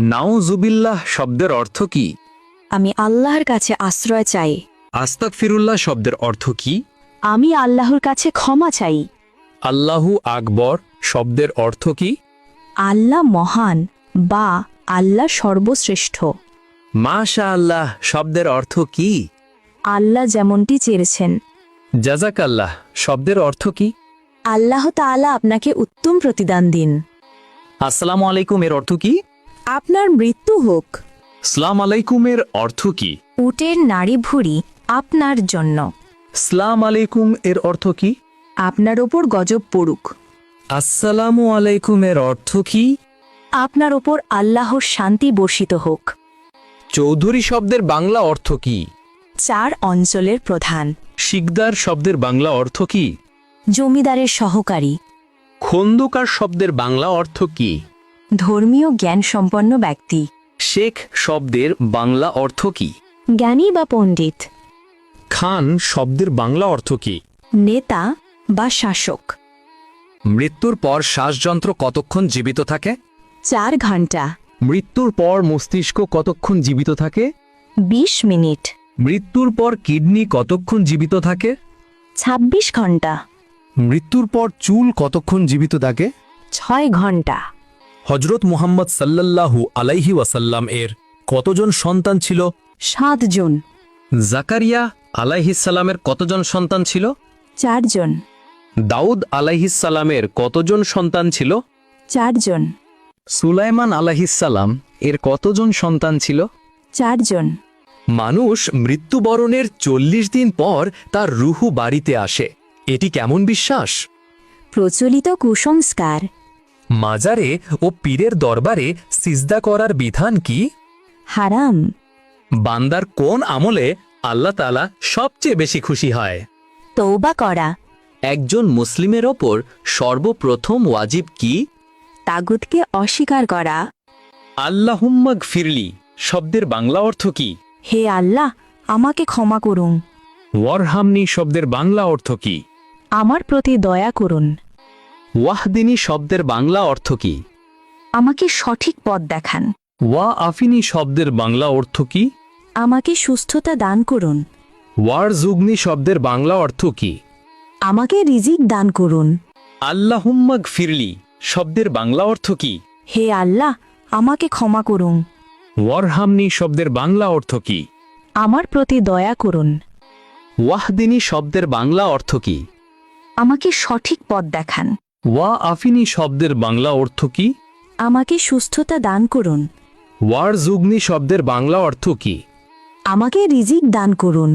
নাউজুবিল্লাহ শব্দের অর্থ কি? আমি আল্লাহর কাছে আশ্রয় চাই। আস্তাগফিরুল্লাহ শব্দের অর্থ কি? আমি আল্লাহর কাছে ক্ষমা চাই। আল্লাহু আকবর শব্দের অর্থ কি? আল্লাহ মহান বা আল্লাহ সর্বশ্রেষ্ঠ। মাশাআল্লাহ শব্দের অর্থ কি? আল্লাহ যেমনটি চেয়েছেন। জাযাকাল্লাহ শব্দের অর্থ কি? আল্লাহ তাআলা আপনাকে উত্তম প্রতিদান দিন। আসসালামু আলাইকুম এর অর্থ কি? আপনার মৃত্যু হোক। সালাম আলাইকুমের অর্থ কি? উটের নাড়ি ভুঁড়ি আপনার জন্য। সালাম আলাইকুম এর অর্থ কি? আপনার ওপর গজব পড়ুক। আসসালামু আলাইকুম এর অর্থ কি? আপনার ওপর আল্লাহর শান্তি বর্ষিত হোক। চৌধুরী শব্দের বাংলা অর্থ কি? 4 অঞ্চলের প্রধান। শিকদার শব্দের বাংলা অর্থ কি? জমিদারের সহকারী। খন্দকার শব্দের বাংলা অর্থ কি? ধর্মীয় জ্ঞান সম্পন্ন ব্যক্তি। শেখ শব্দের বাংলা অর্থ কি? জ্ঞানী বা পণ্ডিত। খান শব্দের বাংলা অর্থ কি? নেতা বা শাসক। মৃত্যুর পর শ্বাসযন্ত্র কতক্ষণ জীবিত থাকে? 4 ঘন্টা। মৃত্যুর পর মস্তিষ্ক কতক্ষণ জীবিত থাকে? 20 মিনিট। মৃত্যুর পর কিডনি কতক্ষণ জীবিত থাকে? 26 ঘন্টা। মৃত্যুর পর চুল কতক্ষণ জীবিত থাকে? 6 ঘন্টা। হজরত মুহাম্মদ সাল্লাল্লাহু আলাইহি ওয়াসাল্লাম এর কতজন সন্তান ছিল? 7 জন। জাকারিয়া আলাইহিসসালামের কতজন সন্তান ছিল? 4 জন। দাউদ আলাইহিসসালামের কতজন সন্তান ছিল? 4 জন। সুলাইমান আলাইহিসসালাম এর কতজন সন্তান ছিল? 4 জন। মানুষ মৃত্যুবরণের 40 দিন পর তার রুহু বাড়িতে আসে, এটি কেমন বিশ্বাস? প্রচলিত কুসংস্কার। মাজারে ও পীরের দরবারে সিজদা করার বিধান কি? হারাম। বান্দার কোন আমলে আল্লাহ তাআলা সবচেয়ে বেশি খুশি হয়? তওবা করা। একজন মুসলিমের ওপর সর্বপ্রথম ওয়াজিব কি? তাগুতকে অস্বীকার করা। আল্লাহুম্মা গফিরলি শব্দের বাংলা অর্থ কি? হে আল্লাহ, আমাকে ক্ষমা করুন। ওয়ারহামনি শব্দের বাংলা অর্থ কি? আমার প্রতি দয়া করুন। ওয়াহদিনী শব্দের বাংলা অর্থ কি? আমাকে সঠিক পথ দেখান। ওয়া আফিনী শব্দের বাংলা অর্থ কি? আমাকে সুস্থতা দান করুন। ওয়ারজুগনি শব্দের বাংলা অর্থ কি? আমাকে রিজিক দান করুন। আল্লাহুম্মা গফিরলি শব্দের বাংলা অর্থ কি? হে আল্লাহ, আমাকে ক্ষমা করুন। ওয়ারহামনি শব্দের বাংলা অর্থ কি? আমার প্রতি দয়া করুন। ওয়াহদিনী শব্দের বাংলা অর্থ কি? আমাকে সঠিক পথ দেখান। ওয়া আফিনী শব্দের বাংলা অর্থ কি? আমাকে সুস্থতা দান করুন। ওয়ারজুগনি শব্দের বাংলা অর্থ কি? আমাকে রিজিক দান করুন।